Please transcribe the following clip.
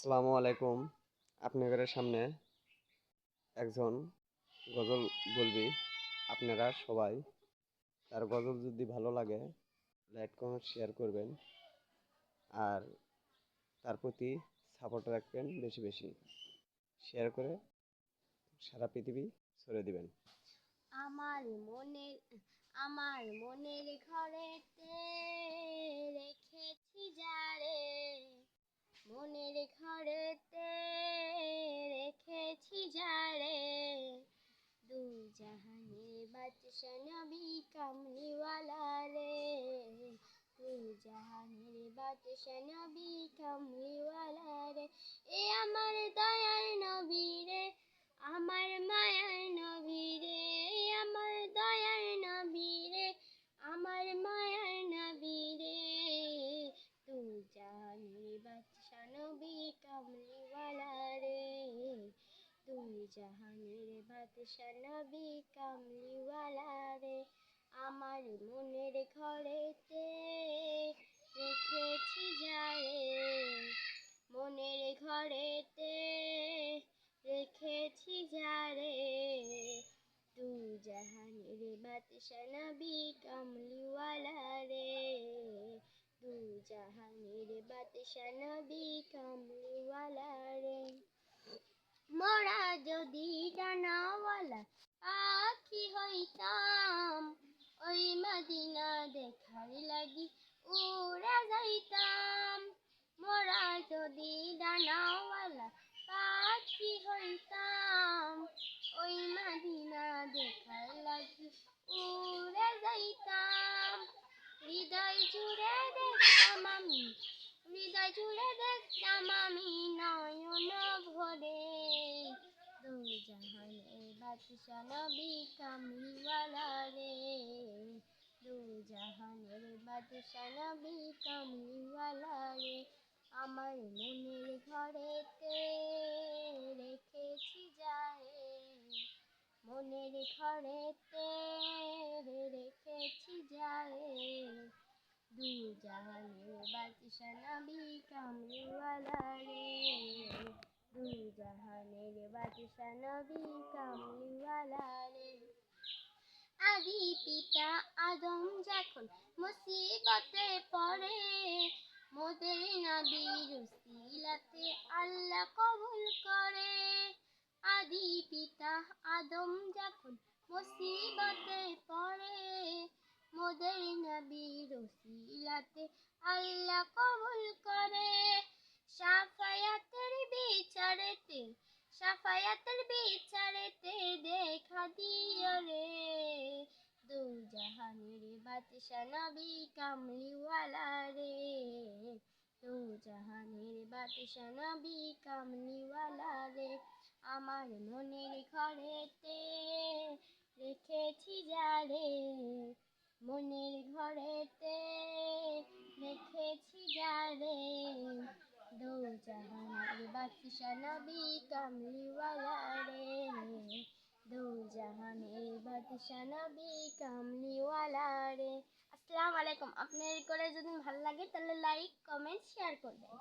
আসসালামু আলাইকুম। আপনাদের সামনে একজন গজল বলবি। আপনারা সবাই তার গজল যদি ভালো লাগে লাইক কমেন্ট শেয়ার করবেন আর তার প্রতি সাপোর্ট রাখবেন বেশি বেশি শেয়ার করে সারা পৃথিবী ছড়িয়ে দিবেন। আমার মনের আমার মনের ঘরেতে রেখেছি যারে, মনের ঘরেতে রেখেছি যারে, দু জাহানের বাদশা নবী কামলিওয়ালা রে, দু জাহানের বাদশা নবী কামলিওয়ালা রে। এ আমার দয়ার নবী রে, আমার মায়ার নবী রে, আমার দয়ার নবী রে, আমার মায়ার নবী রে, তু জাহানের বাদশা নবী কামলিওয়ালা রে, তু জাহানের বাদশা নবী কামলিওয়ালা রে। আমার মনের ঘরেতে রেখেছি যারে, মনের ঘরেতে রেখেছি যারে, তু জাহানের বাদশা নবী কামলিওয়ালা রে, তু জাহানের বাদশা নবী কামলিওয়ালা রে। মোরা যদি ডানাওয়ালা পাখি হইতাম, ওই মদিনা দেখার লাগি উড়া যাইতাম। মোরা যদি ডানাওয়ালা পাখি হইতাম, ওই মদিনা দেখার লাগি উড়ে যাইতাম। হৃদয় জুড়ে দেখতাম আমি, হৃদয় জুড়ে দেখতাম আমি নয়ন ভরে, দু জাহানের বাদশা নবী কামলিওয়ালা রে, দু জাহানের বাদশা নবী কামলিওয়ালা রে। আমার মনের ঘরেতে রেখেছি যারে, মনের ঘরেতে রেখেছি যারে, দু জাহানের বাদশা নবী কামলিওয়ালা রে, দু জাহানের বাদশা নবী কামলিওয়ালা রে। আদি পিতা আদম যখন মুসিবতে পড়ে, মোদের নবীর উসিলাতে আল্লাহ কবুল করে। আদি পিতা আদম যখন মুসিবতে পড়ে, মোদের নবীর উসিলাতে আল্লাহ কবুল করে। শাফায়াতের বিচারেতে, শাফায়াতের বিচারেতে দেখা দিও রে, দু জাহানের বাদশা নবী কামলিওয়ালা রে, দু জাহানের বাদশা নবী কামলিওয়ালা রে। আমার মনের ঘরেতে রেখেছি যারে, মনের ঘরেতে রেখেছি যারে, দু জাহানের বাদশা নবী কামলিওয়ালা রে, দু জাহানের বাদশা নবী কামলিওয়ালা রে। আসসালামু আলাইকুম। আপনার করে যদি ভালো লাগে তাহলে লাইক কমেন্ট শেয়ার করবেন।